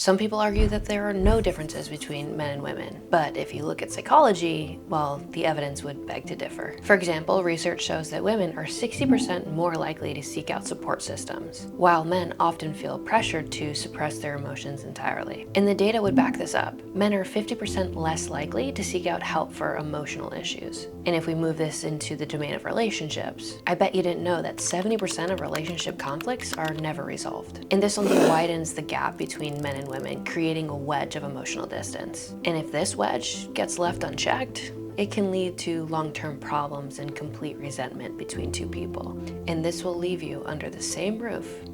Some people argue that there are no differences between men and women, but if you look at psychology, well, the evidence would beg to differ. For example, research shows that women are 60% more likely to seek out support systems, while men often feel pressured to suppress their emotions entirely. And the data would back this up. Men are 50% less likely to seek out help for emotional issues. And if we move this into the domain of relationships, I bet you didn't know that 70% of relationship conflicts are never resolved. And this only widens the gap between men and women, creating a wedge of emotional distance. And if this wedge gets left unchecked, it can lead to long-term problems and complete resentment between two people. And this will leave you under the same roof,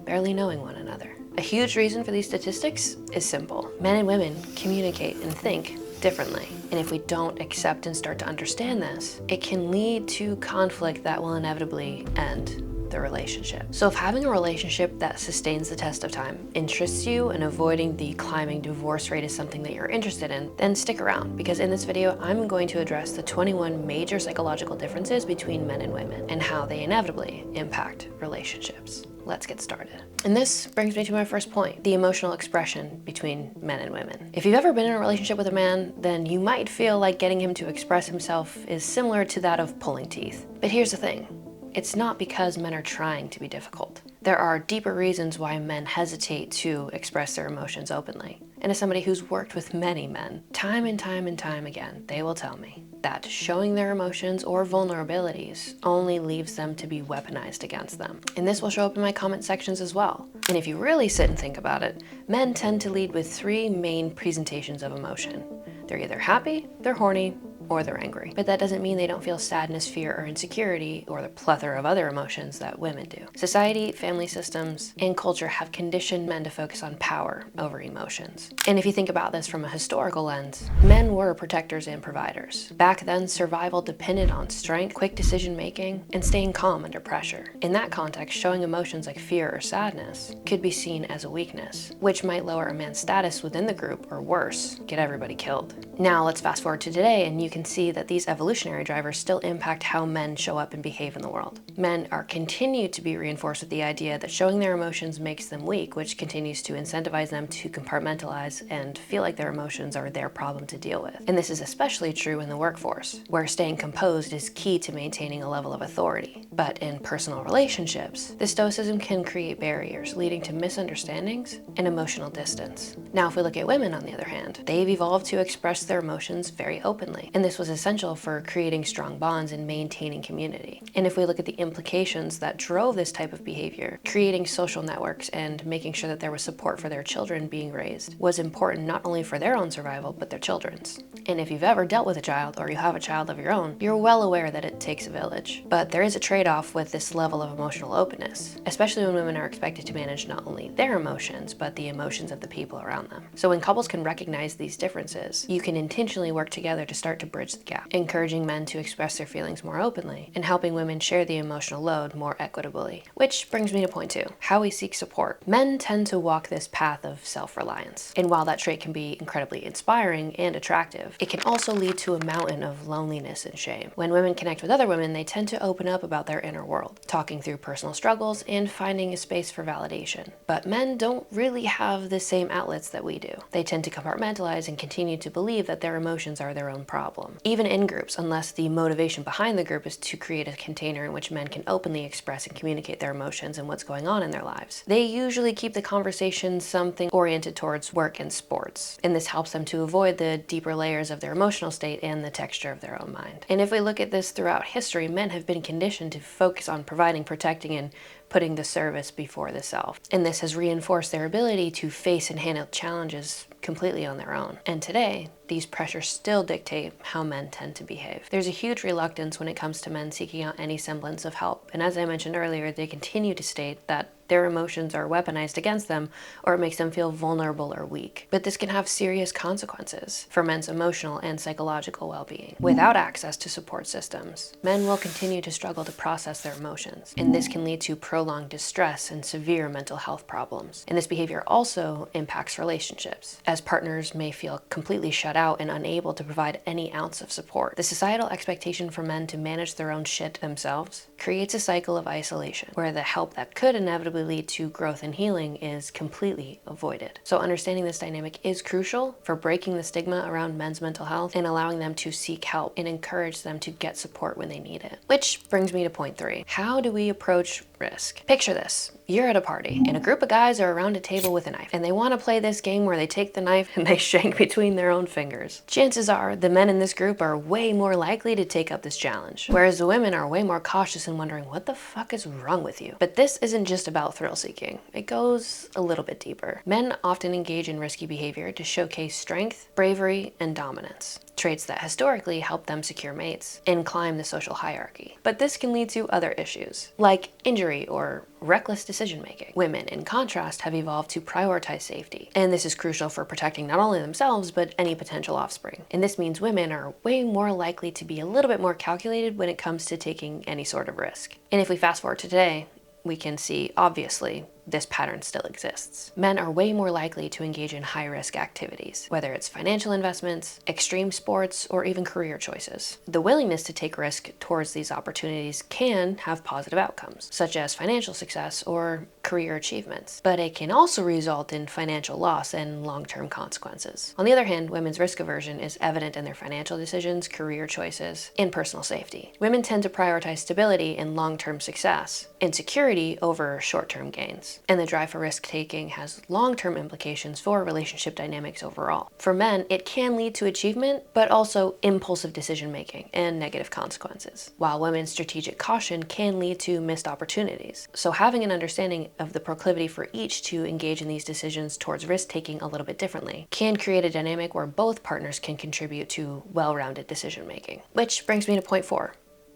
barely knowing one another. A huge reason for these statistics is simple. Men and women communicate and think differently. And if we don't accept and start to understand this, it can lead to conflict that will inevitably end the relationship. So if having a relationship that sustains the test of time interests you and avoiding the climbing divorce rate is something that you're interested in, then stick around, because in this video, I'm going to address the 21 major psychological differences between men and women and how they inevitably impact relationships. Let's get started. And this brings me to my first point, the emotional expression between men and women. If you've ever been in a relationship with a man, then you might feel like getting him to express himself is similar to that of pulling teeth. But here's the thing. It's not because men are trying to be difficult. There are deeper reasons why men hesitate to express their emotions openly. And as somebody who's worked with many men, time and time and time again, they will tell me that showing their emotions or vulnerabilities only leaves them to be weaponized against them. And this will show up in my comment sections as well. And if you really sit and think about it, men tend to lead with three main presentations of emotion. They're either happy, they're horny, or they're angry. But that doesn't mean they don't feel sadness, fear, or insecurity, or the plethora of other emotions that women do. Society, family systems, and culture have conditioned men to focus on power over emotions. And if you think about this from a historical lens, men were protectors and providers. Back then, survival depended on strength, quick decision-making, and staying calm under pressure. In that context, showing emotions like fear or sadness could be seen as a weakness, which might lower a man's status within the group, or worse, get everybody killed. Now let's fast forward to today, and you can see that these evolutionary drivers still impact how men show up and behave in the world. Men are continued to be reinforced with the idea that showing their emotions makes them weak, which continues to incentivize them to compartmentalize and feel like their emotions are their problem to deal with. And this is especially true in the workforce, where staying composed is key to maintaining a level of authority. But in personal relationships, this stoicism can create barriers, leading to misunderstandings and emotional distance. Now, if we look at women, on the other hand, they've evolved to express their emotions very openly. And this was essential for creating strong bonds and maintaining community. And if we look at the implications that drove this type of behavior, creating social networks and making sure that there was support for their children being raised was important not only for their own survival, but their children's. And if you've ever dealt with a child or you have a child of your own, you're well aware that it takes a village. But there is a trade-off with this level of emotional openness, especially when women are expected to manage not only their emotions, but the emotions of the people around them. So when couples can recognize these differences, you can intentionally work together to start to bridge the gap, encouraging men to express their feelings more openly and helping women share the emotional load more equitably. Which brings me to point two, how we seek support. Men tend to walk this path of self-reliance. And while that trait can be incredibly inspiring and attractive, it can also lead to a mountain of loneliness and shame. When women connect with other women, they tend to open up about their inner world, talking through personal struggles and finding a space for validation. But men don't really have the same outlets that we do. They tend to compartmentalize and continue to believe that their emotions are their own problem. Even in groups, unless the motivation behind the group is to create a container in which men can openly express and communicate their emotions and what's going on in their lives, they usually keep the conversation something oriented towards work and sports. And this helps them to avoid the deeper layers of their emotional state and the texture of their own mind. And if we look at this throughout history, men have been conditioned to focus on providing, protecting, and putting the service before the self. And this has reinforced their ability to face and handle challenges completely on their own. And today, these pressures still dictate how men tend to behave. There's a huge reluctance when it comes to men seeking out any semblance of help. And as I mentioned earlier, they continue to state that their emotions are weaponized against them, or it makes them feel vulnerable or weak. But this can have serious consequences for men's emotional and psychological well-being. Without access to support systems, men will continue to struggle to process their emotions, and this can lead to prolonged distress and severe mental health problems. And this behavior also impacts relationships, as partners may feel completely shut out and unable to provide any ounce of support. The societal expectation for men to manage their own shit themselves creates a cycle of isolation, where the help that could inevitably lead to growth and healing is completely avoided. So understanding this dynamic is crucial for breaking the stigma around men's mental health and allowing them to seek help and encourage them to get support when they need it. Which brings me to point 3. How do we approach risk? Picture this. You're at a party and a group of guys are around a table with a knife, and they want to play this game where they take the knife and they shank between their own fingers. Chances are the men in this group are way more likely to take up this challenge, whereas the women are way more cautious and wondering what the fuck is wrong with you. But this isn't just about thrill seeking. It goes a little bit deeper. Men often engage in risky behavior to showcase strength, bravery, and dominance, traits that historically help them secure mates and climb the social hierarchy. But this can lead to other issues, like injury or reckless decision making. Women, in contrast, have evolved to prioritize safety, and this is crucial for protecting not only themselves but any potential offspring. And this means women are way more likely to be a little bit more calculated when it comes to taking any sort of risk. And if we fast forward to today, we can see, obviously, this pattern still exists. Men are way more likely to engage in high-risk activities, whether it's financial investments, extreme sports, or even career choices. The willingness to take risk towards these opportunities can have positive outcomes, such as financial success or career achievements, but it can also result in financial loss and long-term consequences. On the other hand, women's risk aversion is evident in their financial decisions, career choices, and personal safety. Women tend to prioritize stability and long-term success and security over short-term gains. And the drive for risk-taking has long-term implications for relationship dynamics overall. For men, it can lead to achievement, but also impulsive decision-making and negative consequences, while women's strategic caution can lead to missed opportunities. So having an understanding of the proclivity for each to engage in these decisions towards risk-taking a little bit differently can create a dynamic where both partners can contribute to well-rounded decision-making. Which brings me to point 4.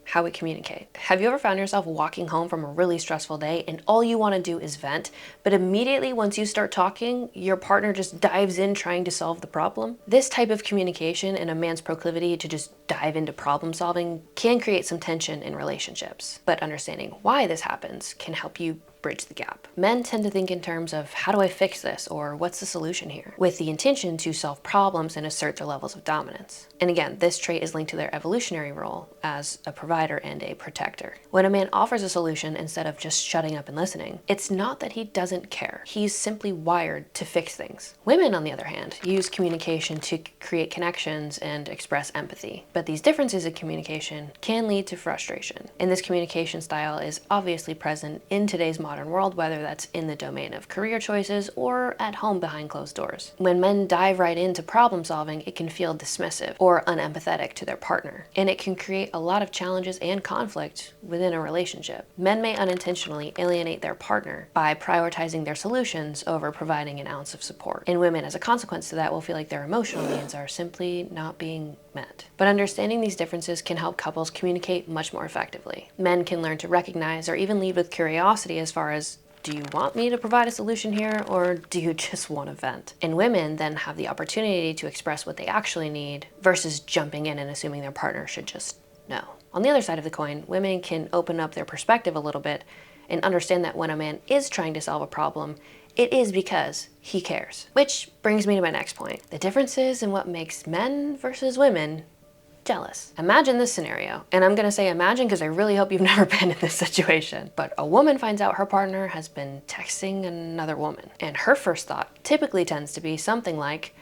How we communicate. Have you ever found yourself walking home from a really stressful day and all you want to do is vent, but immediately once you start talking, your partner just dives in trying to solve the problem? This type of communication and a man's proclivity to just dive into problem solving can create some tension in relationships, but understanding why this happens can help you bridge the gap. Men tend to think in terms of how do I fix this, or what's the solution here, with the intention to solve problems and assert their levels of dominance. And again, this trait is linked to their evolutionary role as a provider and a protector. When a man offers a solution instead of just shutting up and listening, it's not that he doesn't care. He's simply wired to fix things. Women, on the other hand, use communication to create connections and express empathy. But these differences in communication can lead to frustration. And this communication style is obviously present in today's modern world, whether that's in the domain of career choices or at home behind closed doors. When men dive right into problem solving, it can feel dismissive or unempathetic to their partner, and it can create a lot of challenges and conflict within a relationship. Men may unintentionally alienate their partner by prioritizing their solutions over providing an ounce of support, and women, as a consequence to that, will feel like their emotional needs are simply not being met. But understanding these differences can help couples communicate much more effectively. Men can learn to recognize or even lead with curiosity as far as, do you want me to provide a solution here, or do you just want to vent? And women then have the opportunity to express what they actually need versus jumping in and assuming their partner should just know. On the other side of the coin, women can open up their perspective a little bit and understand that when a man is trying to solve a problem, it is because he cares. Which brings me to my next point. The differences in what makes men versus women jealous. Imagine this scenario, and I'm gonna say imagine because I really hope you've never been in this situation, but a woman finds out her partner has been texting another woman, and her first thought typically tends to be something like,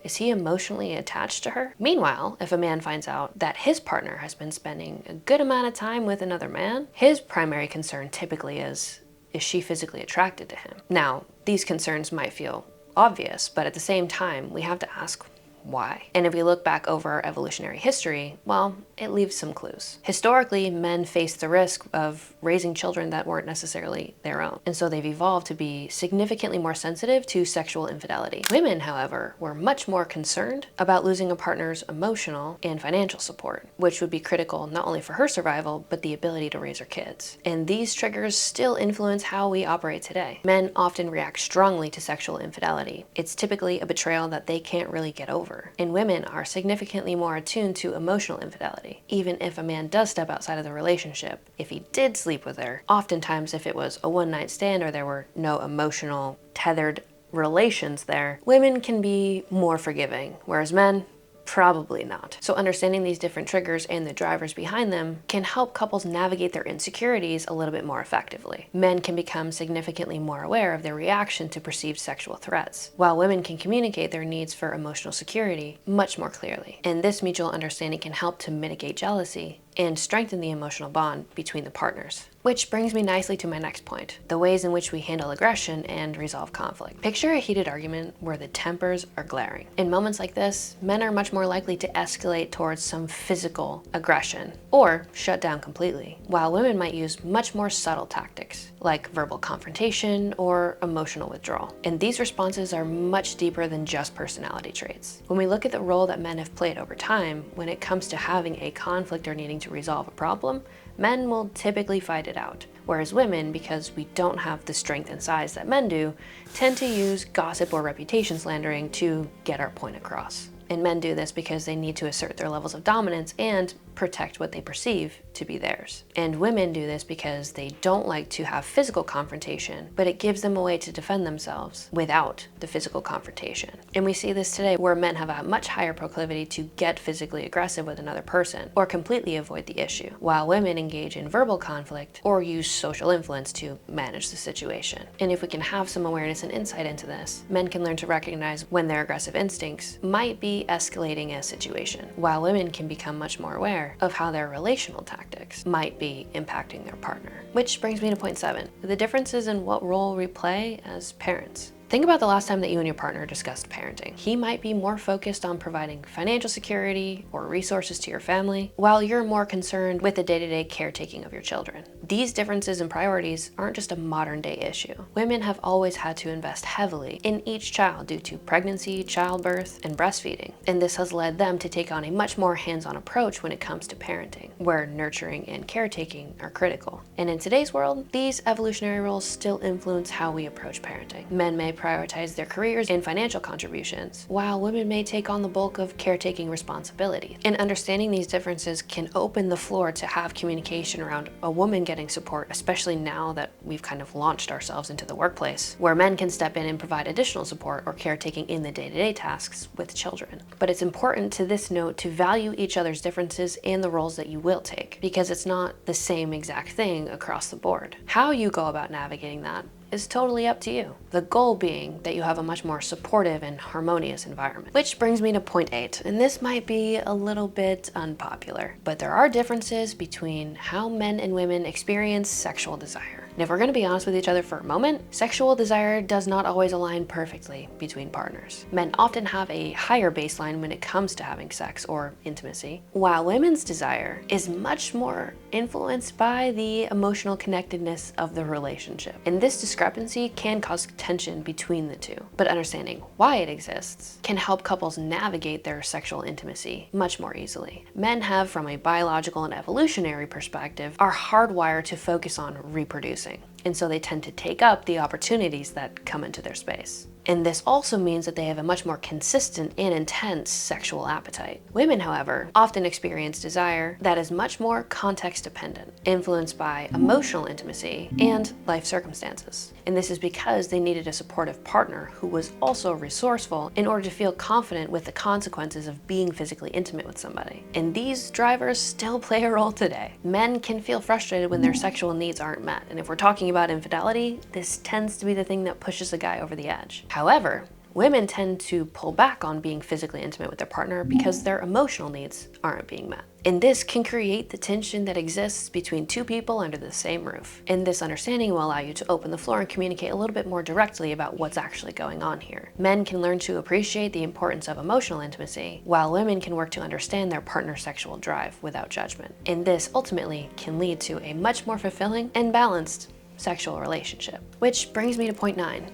is he emotionally attached to her? Meanwhile, if a man finds out that his partner has been spending a good amount of time with another man, his primary concern typically is she physically attracted to him? Now, these concerns might feel obvious, but at the same time, we have to ask why. And if we look back over our evolutionary history, well, it leaves some clues. Historically, men faced the risk of raising children that weren't necessarily their own, and so they've evolved to be significantly more sensitive to sexual infidelity. Women, however, were much more concerned about losing a partner's emotional and financial support, which would be critical not only for her survival, but the ability to raise her kids. And these triggers still influence how we operate today. Men often react strongly to sexual infidelity. It's typically a betrayal that they can't really get over. And women are significantly more attuned to emotional infidelity. Even if a man does step outside of the relationship, if he did sleep with her, oftentimes if it was a one-night stand or there were no emotional tethered relations there, women can be more forgiving, whereas men, probably not. So understanding these different triggers and the drivers behind them can help couples navigate their insecurities a little bit more effectively. Men can become significantly more aware of their reaction to perceived sexual threats, while women can communicate their needs for emotional security much more clearly. And this mutual understanding can help to mitigate jealousy and strengthen the emotional bond between the partners. Which brings me nicely to my next point, the ways in which we handle aggression and resolve conflict. Picture a heated argument where the tempers are glaring. In moments like this, men are much more likely to escalate towards some physical aggression or shut down completely, while women might use much more subtle tactics like verbal confrontation or emotional withdrawal. And these responses are much deeper than just personality traits. When we look at the role that men have played over time when it comes to having a conflict or needing to resolve a problem, men will typically fight it out, whereas women, because we don't have the strength and size that men do, tend to use gossip or reputation slandering to get our point across. And men do this because they need to assert their levels of dominance and protect what they perceive to be theirs. And women do this because they don't like to have physical confrontation, but it gives them a way to defend themselves without the physical confrontation. And we see this today where men have a much higher proclivity to get physically aggressive with another person or completely avoid the issue, while women engage in verbal conflict or use social influence to manage the situation. And if we can have some awareness and insight into this, men can learn to recognize when their aggressive instincts might be escalating a situation, while women can become much more aware of how their relational tactics might be impacting their partner. Which brings me to point 7, the differences in what role we play as parents. Think about the last time that you and your partner discussed parenting. He might be more focused on providing financial security or resources to your family, while you're more concerned with the day-to-day caretaking of your children. These differences in priorities aren't just a modern-day issue. Women have always had to invest heavily in each child due to pregnancy, childbirth, and breastfeeding, and this has led them to take on a much more hands-on approach when it comes to parenting, where nurturing and caretaking are critical. And in today's world, these evolutionary roles still influence how we approach parenting. Men may prioritize their careers and financial contributions, while women may take on the bulk of caretaking responsibility. And understanding these differences can open the floor to have communication around a woman getting support, especially now that we've kind of launched ourselves into the workplace, where men can step in and provide additional support or caretaking in the day-to-day tasks with children. But it's important to this note to value each other's differences and the roles that you will take, because it's not the same exact thing across the board. How you go about navigating that is totally up to you. The goal being that you have a much more supportive and harmonious environment. Which brings me to point 8, and this might be a little bit unpopular, but there are differences between how men and women experience sexual desire. And if we're going to be honest with each other for a moment, sexual desire does not always align perfectly between partners. Men often have a higher baseline when it comes to having sex or intimacy, while women's desire is much more influenced by the emotional connectedness of the relationship. And this discrepancy can cause tension between the two, but understanding why it exists can help couples navigate their sexual intimacy much more easily. Men have, from a biological and evolutionary perspective, are hardwired to focus on reproducing. And so they tend to take up the opportunities that come into their space. And this also means that they have a much more consistent and intense sexual appetite. Women, however, often experience desire that is much more context dependent, influenced by emotional intimacy and life circumstances. And this is because they needed a supportive partner who was also resourceful in order to feel confident with the consequences of being physically intimate with somebody. And these drivers still play a role today. Men can feel frustrated when their sexual needs aren't met. And if we're talking about infidelity, this tends to be the thing that pushes a guy over the edge. However, women tend to pull back on being physically intimate with their partner because their emotional needs aren't being met. And this can create the tension that exists between two people under the same roof. And this understanding will allow you to open the floor and communicate a little bit more directly about what's actually going on here. Men can learn to appreciate the importance of emotional intimacy, while women can work to understand their partner's sexual drive without judgment. And this ultimately can lead to a much more fulfilling and balanced sexual relationship. Which brings me to point 9.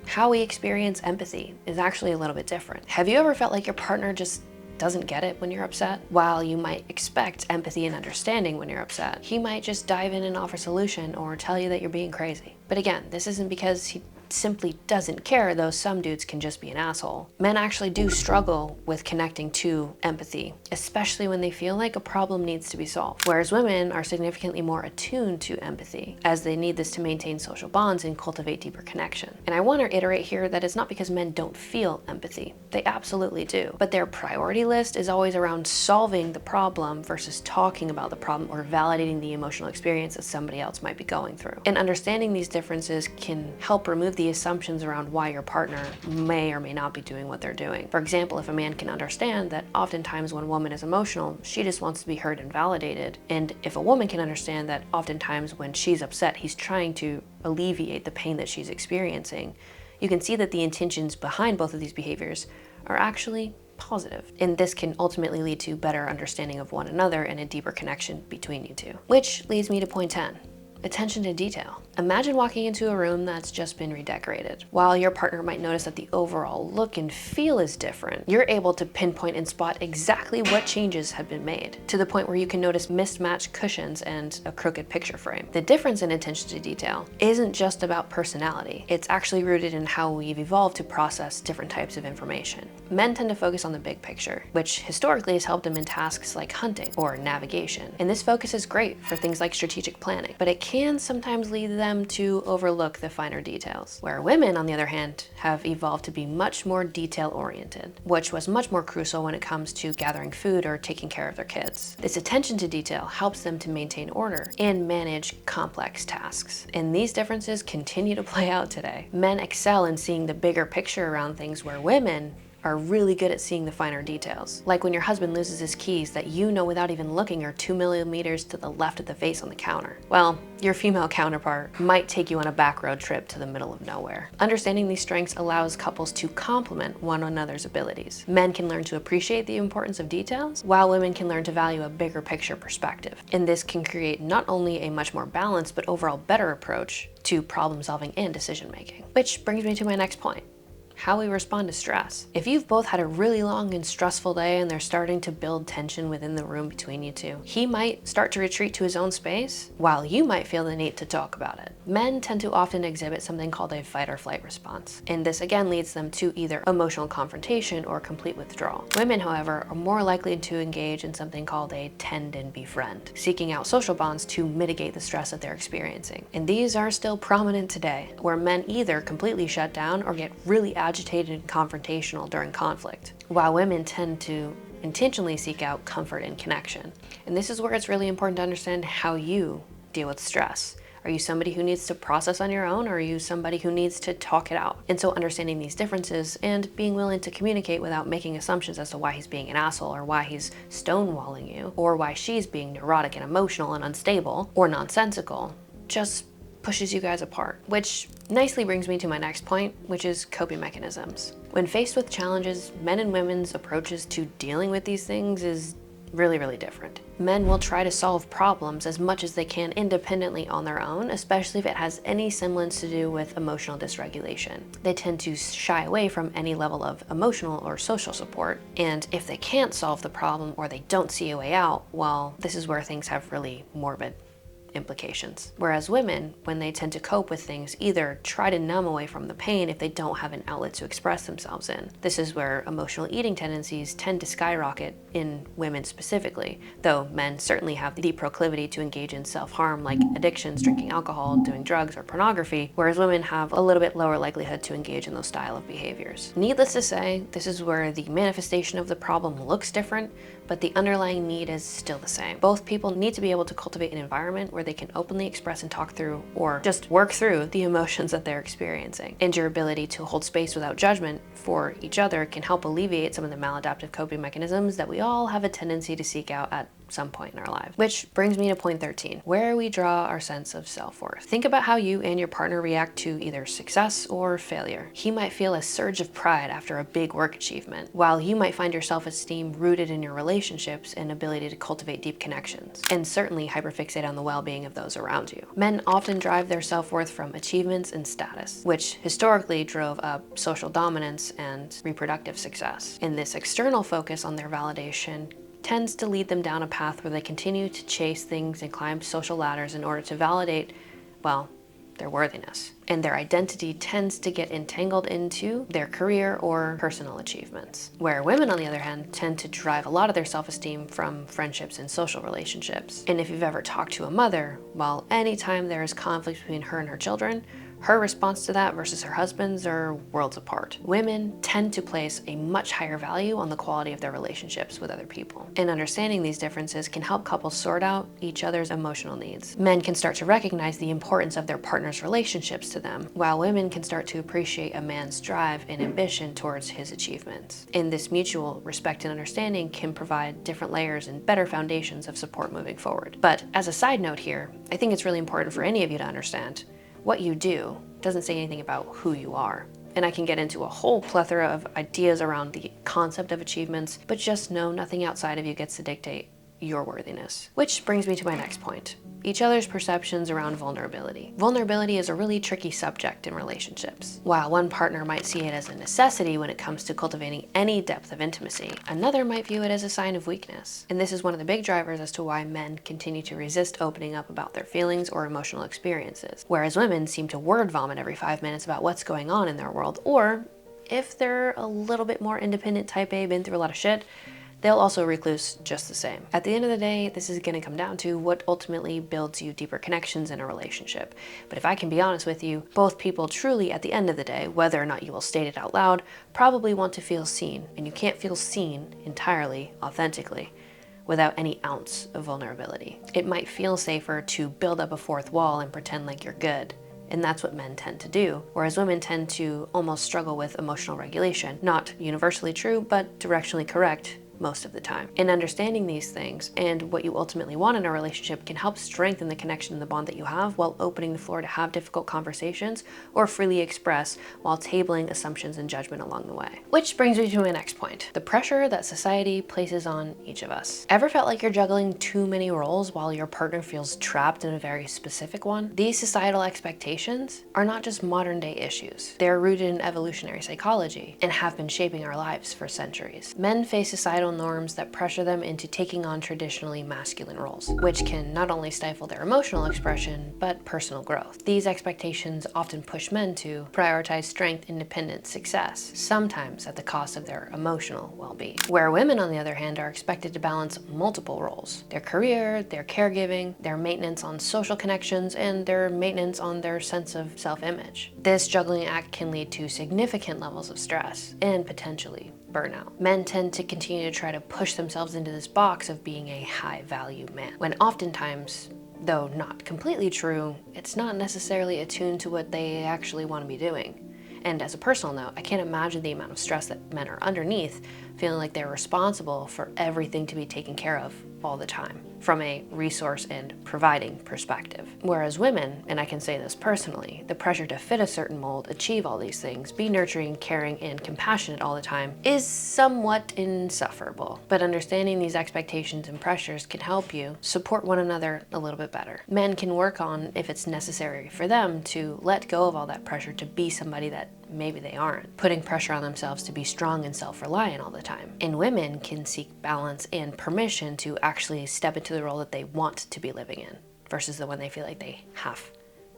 How we experience empathy is actually a little bit different. Have you ever felt like your partner just doesn't get it when you're upset? While you might expect empathy and understanding when you're upset, he might just dive in and offer a solution or tell you that you're being crazy. But again, this isn't because he simply doesn't care, though some dudes can just be an asshole. Men actually do struggle with connecting to empathy, especially when they feel like a problem needs to be solved. Whereas women are significantly more attuned to empathy, as they need this to maintain social bonds and cultivate deeper connection. And I want to iterate here that it's not because men don't feel empathy. They absolutely do. But their priority list is always around solving the problem versus talking about the problem or validating the emotional experience that somebody else might be going through. And understanding these differences can help remove the assumptions around why your partner may or may not be doing what they're doing. For example, if a man can understand that oftentimes when a woman is emotional, she just wants to be heard and validated. And if a woman can understand that oftentimes when she's upset, he's trying to alleviate the pain that she's experiencing, you can see that the intentions behind both of these behaviors are actually positive. And this can ultimately lead to better understanding of one another and a deeper connection between you two. Which leads me to point 10. Attention to detail. Imagine walking into a room that's just been redecorated. While your partner might notice that the overall look and feel is different, you're able to pinpoint and spot exactly what changes have been made, to the point where you can notice mismatched cushions and a crooked picture frame. The difference in attention to detail isn't just about personality. It's actually rooted in how we've evolved to process different types of information. Men tend to focus on the big picture, which historically has helped them in tasks like hunting or navigation. And this focus is great for things like strategic planning, but it can sometimes lead them to overlook the finer details. Where women, on the other hand, have evolved to be much more detail-oriented, which was much more crucial when it comes to gathering food or taking care of their kids. This attention to detail helps them to maintain order and manage complex tasks. And these differences continue to play out today. Men excel in seeing the bigger picture around things, where women are really good at seeing the finer details. Like when your husband loses his keys that you know without even looking are 2 millimeters to the left of the vase on the counter. Well, your female counterpart might take you on a back road trip to the middle of nowhere. Understanding these strengths allows couples to complement one another's abilities. Men can learn to appreciate the importance of details, while women can learn to value a bigger picture perspective. And this can create not only a much more balanced, but overall better approach to problem solving and decision making. Which brings me to my next point: how we respond to stress. If you've both had a really long and stressful day and they're starting to build tension within the room between you two, he might start to retreat to his own space while you might feel the need to talk about it. Men tend to often exhibit something called a fight or flight response, and this again leads them to either emotional confrontation or complete withdrawal. Women, however, are more likely to engage in something called a tend and befriend, seeking out social bonds to mitigate the stress that they're experiencing. And these are still prominent today, where men either completely shut down or get really agitated and confrontational during conflict, while women tend to intentionally seek out comfort and connection. And this is where it's really important to understand how you deal with stress. Are you somebody who needs to process on your own, or are you somebody who needs to talk it out? And so understanding these differences and being willing to communicate without making assumptions as to why he's being an asshole, or why he's stonewalling you, or why she's being neurotic and emotional and unstable or nonsensical, just pushes you guys apart. Which nicely brings me to my next point, which is coping mechanisms. When faced with challenges, men and women's approaches to dealing with these things is really different. Men will try to solve problems as much as they can independently on their own, especially if it has any semblance to do with emotional dysregulation. They tend to shy away from any level of emotional or social support, and if they can't solve the problem or they don't see a way out, well, this is where things have really morbid implications. Whereas women, when they tend to cope with things, either try to numb away from the pain if they don't have an outlet to express themselves in. This is where emotional eating tendencies tend to skyrocket in women specifically, though men certainly have the proclivity to engage in self-harm like addictions, drinking alcohol, doing drugs, or pornography, whereas women have a little bit lower likelihood to engage in those style of behaviors. Needless to say, this is where the manifestation of the problem looks different, but the underlying need is still the same. Both people need to be able to cultivate an environment where they can openly express and talk through, or just work through, the emotions that they're experiencing. And your ability to hold space without judgment for each other can help alleviate some of the maladaptive coping mechanisms that we all have a tendency to seek out at some point in our lives. Which brings me to point 13, where we draw our sense of self-worth. Think about how you and your partner react to either success or failure. He might feel a surge of pride after a big work achievement, while you might find your self-esteem rooted in your relationships and ability to cultivate deep connections, and certainly hyperfixate on the well-being of those around you. Men often drive their self-worth from achievements and status, which historically drove up social dominance and reproductive success. And this external focus on their validation tends to lead them down a path where they continue to chase things and climb social ladders in order to validate, well, their worthiness. and their identity tends to get entangled into their career or personal achievements. Where women, on the other hand, tend to derive a lot of their self-esteem from friendships and social relationships. And if you've ever talked to a mother, well, anytime there is conflict between her and her children, her response to that versus her husband's are worlds apart. Women tend to place a much higher value on the quality of their relationships with other people. And understanding these differences can help couples sort out each other's emotional needs. Men can start to recognize the importance of their partner's relationships to them, while women can start to appreciate a man's drive and ambition towards his achievements. And this mutual respect and understanding can provide different layers and better foundations of support moving forward. But as a side note here, I think it's really important for any of you to understand what you do doesn't say anything about who you are. And I can get into a whole plethora of ideas around the concept of achievements, but just know nothing outside of you gets to dictate your worthiness. Which brings me to my next point. Each other's perceptions around vulnerability. Vulnerability is a really tricky subject in relationships. While one partner might see it as a necessity when it comes to cultivating any depth of intimacy, another might view it as a sign of weakness. And this is one of the big drivers as to why men continue to resist opening up about their feelings or emotional experiences, whereas women seem to word vomit every 5 minutes about what's going on in their world, or if they're a little bit more independent type A, been through a lot of shit, they'll also recluse just the same. At the end of the day, this is gonna come down to what ultimately builds you deeper connections in a relationship. But if I can be honest with you, both people truly, at the end of the day, whether or not you will state it out loud, probably want to feel seen. And you can't feel seen entirely, authentically, without any ounce of vulnerability. It might feel safer to build up a fourth wall and pretend like you're good. And that's what men tend to do, whereas women tend to almost struggle with emotional regulation. Not universally true, but directionally correct most of the time. And understanding these things and what you ultimately want in a relationship can help strengthen the connection and the bond that you have, while opening the floor to have difficult conversations or freely express, while tabling assumptions and judgment along the way. Which brings me to my next point, the pressure that society places on each of us. Ever felt like you're juggling too many roles while your partner feels trapped in a very specific one? These societal expectations are not just modern day issues. They're rooted in evolutionary psychology and have been shaping our lives for centuries. Men face societal norms that pressure them into taking on traditionally masculine roles, which can not only stifle their emotional expression, but personal growth. These expectations often push men to prioritize strength, independence, success, sometimes at the cost of their emotional well-being. Where women, on the other hand, are expected to balance multiple roles: their career, their caregiving, their maintenance on social connections, and their maintenance on their sense of self-image. This juggling act can lead to significant levels of stress and potentially burnout. Men tend to continue to try to push themselves into this box of being a high-value man, when oftentimes, though not completely true, it's not necessarily attuned to what they actually want to be doing. And as a personal note, I can't imagine the amount of stress that men are underneath, feeling like they're responsible for everything to be taken care of all the time, from a resource and providing perspective. Whereas women, and I can say this personally, the pressure to fit a certain mold, achieve all these things, be nurturing, caring, and compassionate all the time is somewhat insufferable. But understanding these expectations and pressures can help you support one another a little bit better. Men can work on, if it's necessary for them, to let go of all that pressure to be somebody that maybe they aren't, putting pressure on themselves to be strong and self-reliant all the time. And women can seek balance and permission to actually step into the role that they want to be living in versus the one they feel like they have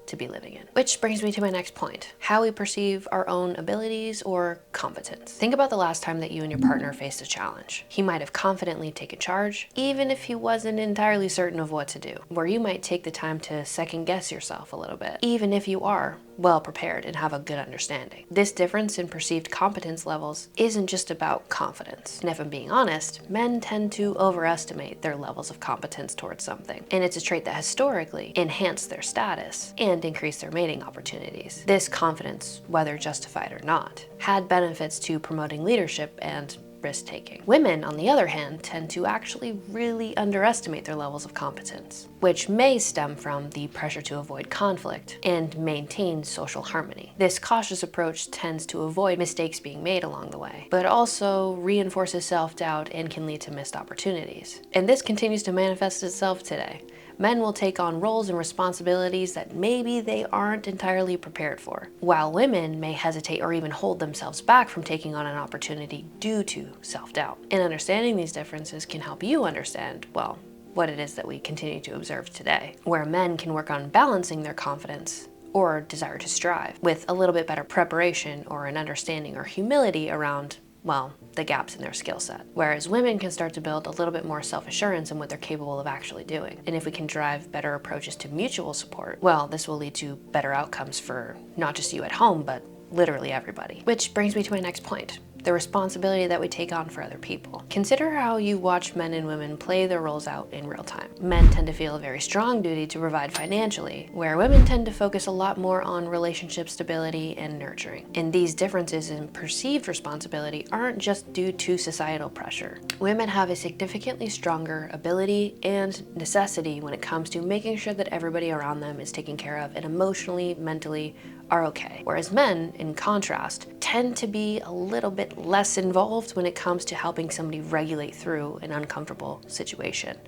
to be living in. Which brings me to my next point, how we perceive our own abilities or competence. Think about the last time that you and your partner faced a challenge. He might have confidently taken charge, even if he wasn't entirely certain of what to do, where you might take the time to second guess yourself a little bit, even if you are well prepared and have a good understanding. This difference in perceived competence levels isn't just about confidence. And if I'm being honest, men tend to overestimate their levels of competence towards something. And it's a trait that historically enhanced their status and increased their mating opportunities. This confidence, whether justified or not, had benefits to promoting leadership and risk-taking. Women, on the other hand, tend to actually really underestimate their levels of competence, which may stem from the pressure to avoid conflict and maintain social harmony. This cautious approach tends to avoid mistakes being made along the way, but also reinforces self-doubt and can lead to missed opportunities. And this continues to manifest itself today. Men will take on roles and responsibilities that maybe they aren't entirely prepared for, while women may hesitate or even hold themselves back from taking on an opportunity due to self-doubt. And understanding these differences can help you understand, well, what it is that we continue to observe today, where men can work on balancing their confidence or desire to strive, with a little bit better preparation or an understanding or humility around, well, the gaps in their skill set. Whereas women can start to build a little bit more self-assurance in what they're capable of actually doing. And if we can drive better approaches to mutual support, well, this will lead to better outcomes for not just you at home, but literally everybody. Which brings me to my next point. The responsibility that we take on for other people. Consider how you watch men and women play their roles out in real time. Men tend to feel a very strong duty to provide financially, where women tend to focus a lot more on relationship stability and nurturing. And these differences in perceived responsibility aren't just due to societal pressure. Women have a significantly stronger ability and necessity when it comes to making sure that everybody around them is taken care of and emotionally, mentally, are okay. Whereas men, in contrast, tend to be a little bit less involved when it comes to helping somebody regulate through an uncomfortable situation.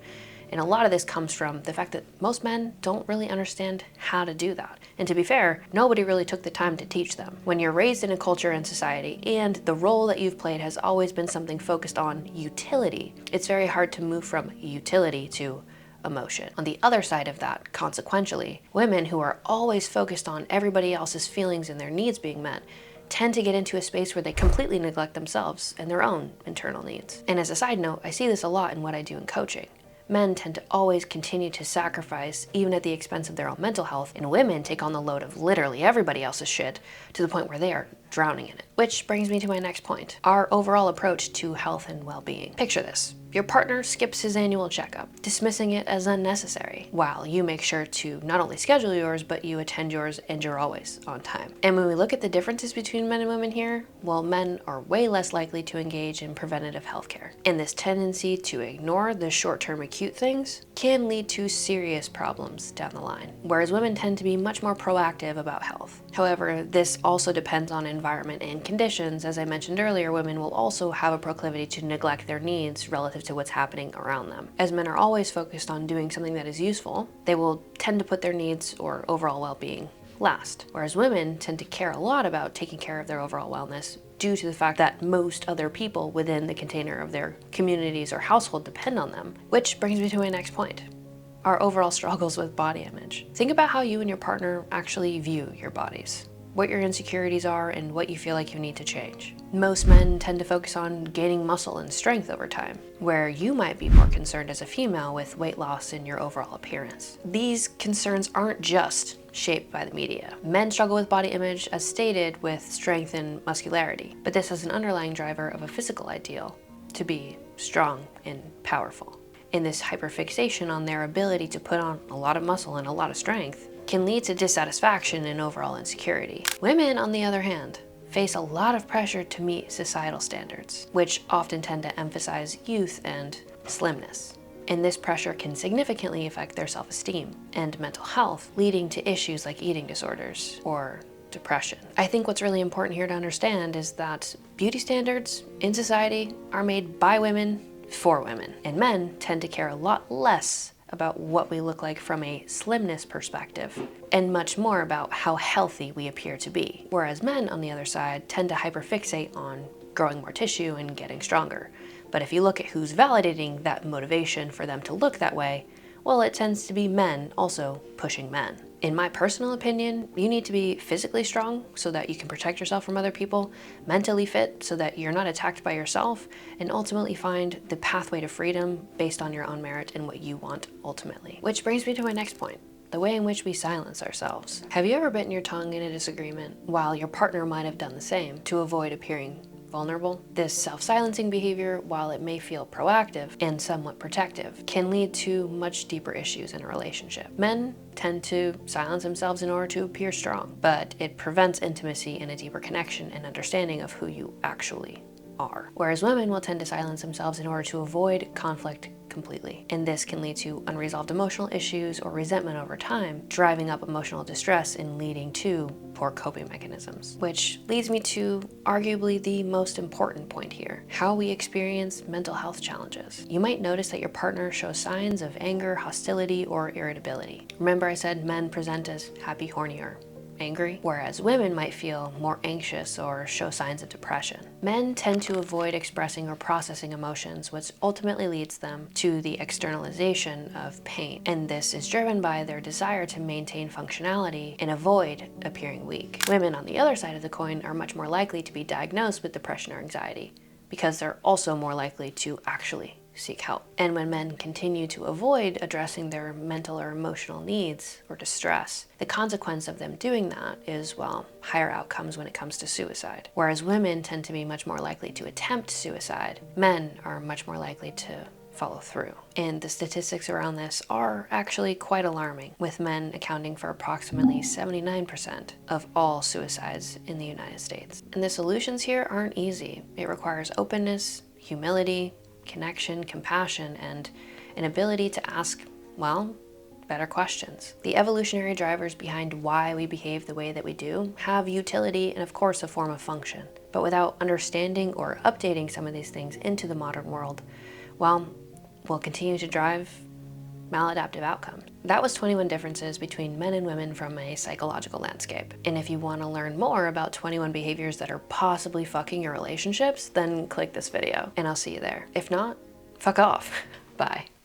And a lot of this comes from the fact that most men don't really understand how to do that. And to be fair, nobody really took the time to teach them. When you're raised in a culture and society, and the role that you've played has always been something focused on utility, it's very hard to move from utility to emotion. On the other side of that, consequentially, women who are always focused on everybody else's feelings and their needs being met tend to get into a space where they completely neglect themselves and their own internal needs. And as a side note, I see this a lot in what I do in coaching. Men tend to always continue to sacrifice, even at the expense of their own mental health, and women take on the load of literally everybody else's shit to the point where they are drowning in it. Which brings me to my next point, our overall approach to health and well-being. Picture this. Your partner skips his annual checkup, dismissing it as unnecessary, while you make sure to not only schedule yours, but you attend yours and you're always on time. And when we look at the differences between men and women here, well, men are way less likely to engage in preventative healthcare. And this tendency to ignore the short-term acute things can lead to serious problems down the line, whereas women tend to be much more proactive about health. However, this also depends on environment and conditions. As I mentioned earlier, women will also have a proclivity to neglect their needs relative to what's happening around them. As men are always focused on doing something that is useful, they will tend to put their needs or overall well-being last, whereas women tend to care a lot about taking care of their overall wellness due to the fact that most other people within the container of their communities or household depend on them. Which brings me to my next point, our overall struggles with body image. Think about how you and your partner actually view your bodies, what your insecurities are, and what you feel like you need to change. Most men tend to focus on gaining muscle and strength over time, where you might be more concerned as a female with weight loss and your overall appearance. These concerns aren't just shaped by the media. Men struggle with body image, as stated, with strength and muscularity, but this has an underlying driver of a physical ideal, to be strong and powerful. And this hyperfixation on their ability to put on a lot of muscle and a lot of strength can lead to dissatisfaction and overall insecurity. Women, on the other hand, face a lot of pressure to meet societal standards, which often tend to emphasize youth and slimness. And this pressure can significantly affect their self-esteem and mental health, leading to issues like eating disorders or depression. I think what's really important here to understand is that beauty standards in society are made by women for women, and men tend to care a lot less about what we look like from a slimness perspective, and much more about how healthy we appear to be. Whereas men, on the other side, tend to hyperfixate on growing more tissue and getting stronger. But if you look at who's validating that motivation for them to look that way, well, it tends to be men also pushing men. In my personal opinion, you need to be physically strong so that you can protect yourself from other people, mentally fit so that you're not attacked by yourself, and ultimately find the pathway to freedom based on your own merit and what you want ultimately. Which brings me to my next point, the way in which we silence ourselves. Have you ever bitten your tongue in a disagreement while your partner might have done the same to avoid appearing vulnerable? This self-silencing behavior, while it may feel proactive and somewhat protective, can lead to much deeper issues in a relationship. Men tend to silence themselves in order to appear strong, but it prevents intimacy and a deeper connection and understanding of who you actually are. Whereas women will tend to silence themselves in order to avoid conflict completely. And this can lead to unresolved emotional issues or resentment over time, driving up emotional distress and leading to poor coping mechanisms. Which leads me to arguably the most important point here, how we experience mental health challenges. You might notice that your partner shows signs of anger, hostility, or irritability. Remember I said men present as happy, horny, or angry, whereas women might feel more anxious or show signs of depression. Men tend to avoid expressing or processing emotions, which ultimately leads them to the externalization of pain. And this is driven by their desire to maintain functionality and avoid appearing weak. Women, on the other side of the coin, are much more likely to be diagnosed with depression or anxiety because they're also more likely to actually seek help. And when men continue to avoid addressing their mental or emotional needs or distress, the consequence of them doing that is, well, higher outcomes when it comes to suicide. Whereas women tend to be much more likely to attempt suicide, men are much more likely to follow through. And the statistics around this are actually quite alarming, with men accounting for approximately 79% of all suicides in the United States. And the solutions here aren't easy. It requires openness, humility, connection, compassion, and an ability to ask, well, better questions. The evolutionary drivers behind why we behave the way that we do have utility and, of course, a form of function. But without understanding or updating some of these things into the modern world, well, we'll continue to drive maladaptive outcomes. That was 21 differences between men and women from a psychological landscape. And if you want to learn more about 21 behaviors that are possibly fucking your relationships, then click this video and I'll see you there. If not, fuck off. Bye.